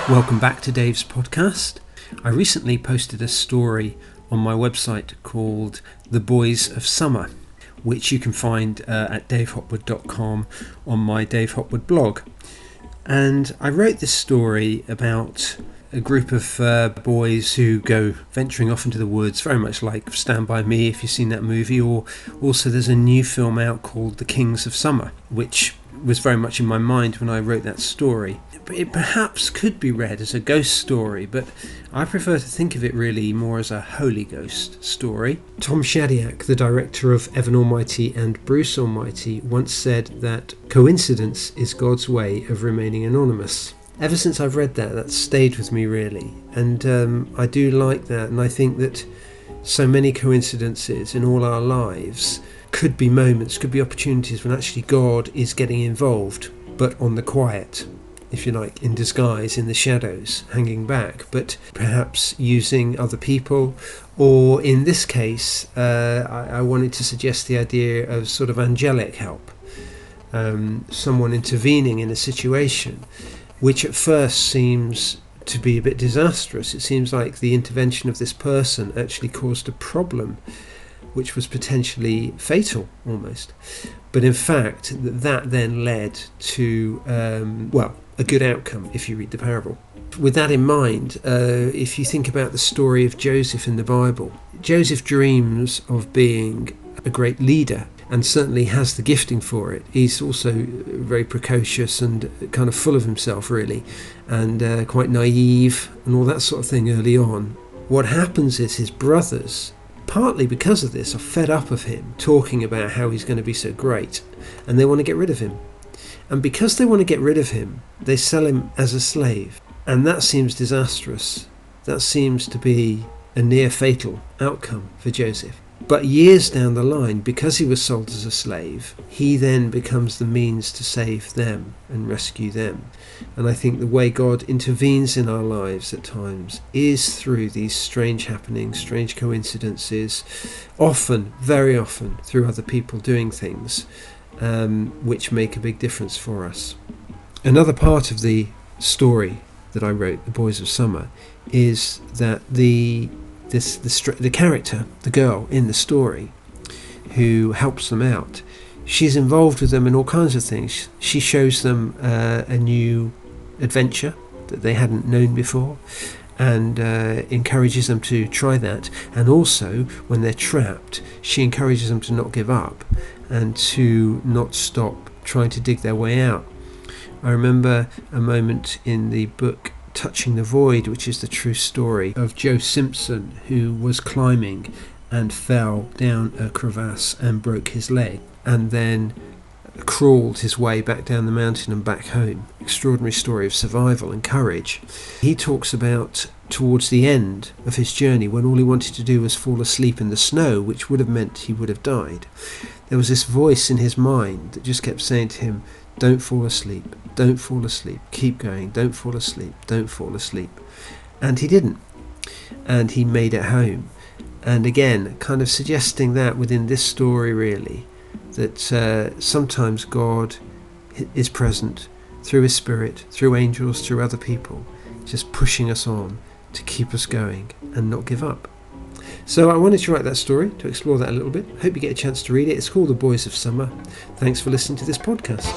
Welcome back to Dave's podcast. I recently posted a story on my website called The Boys of Summer, which you can find at davehopwood.com on my Dave Hopwood blog. And I wrote this story about a group of boys who go venturing off into the woods, very much like Stand By Me, if you've seen that movie, or also there's a new film out called The Kings of Summer, which was very much in my mind when I wrote that story. It perhaps could be read as a ghost story, but I prefer to think of it really more as a Holy Ghost story. Tom Shadyac, the director of Evan Almighty and Bruce Almighty, once said that coincidence is God's way of remaining anonymous. Ever since I've read that, that's stayed with me really, and I do like that, and I think that so many coincidences in all our lives could be moments, could be opportunities when actually God is getting involved, but on the quiet, if you like, in disguise, in the shadows, hanging back, but perhaps using other people, or in this case, I wanted to suggest the idea of sort of angelic help, someone intervening in a situation which at first seems to be a bit disastrous. It seems like the intervention of this person actually caused a problem which was potentially fatal almost. But in fact, that then led to, a good outcome if you read the parable. With that in mind, if you think about the story of Joseph in the Bible, Joseph dreams of being a great leader and certainly has the gifting for it. He's also very precocious and kind of full of himself really, and quite naive and all that sort of thing early on. What happens is his brothers, partly because of this, are fed up of him talking about how he's going to be so great, and they want to get rid of him. And because they want to get rid of him, they sell him as a slave. And that seems disastrous. That seems to be a near fatal outcome for Joseph. But years down the line, because he was sold as a slave, he then becomes the means to save them and rescue them. And I think the way God intervenes in our lives at times is through these strange happenings, strange coincidences, often, very often, through other people doing things which make a big difference for us. Another part of the story that I wrote, The Boys of Summer, is that the character, the girl in the story who helps them out, she's involved with them in all kinds of things. She shows them a new adventure that they hadn't known before, and encourages them to try that. And also, when they're trapped, she encourages them to not give up and to not stop trying to dig their way out. I remember a moment in the book Touching the Void, which is the true story of Joe Simpson, who was climbing and fell down a crevasse and broke his leg, and then crawled his way back down the mountain and back home. Extraordinary story of survival and courage. He talks about towards the end of his journey, when all he wanted to do was fall asleep in the snow, which would have meant he would have died. There was this voice in his mind that just kept saying to him, don't fall asleep, don't fall asleep, keep going, don't fall asleep, don't fall asleep. And he didn't. And he made it home. And again, kind of suggesting that within this story really, that sometimes God is present through his spirit, through angels, through other people, just pushing us on to keep us going and not give up. So I wanted to write that story to explore that a little bit. Hope you get a chance to read it. It's called The Boys of Summer. Thanks for listening to this podcast.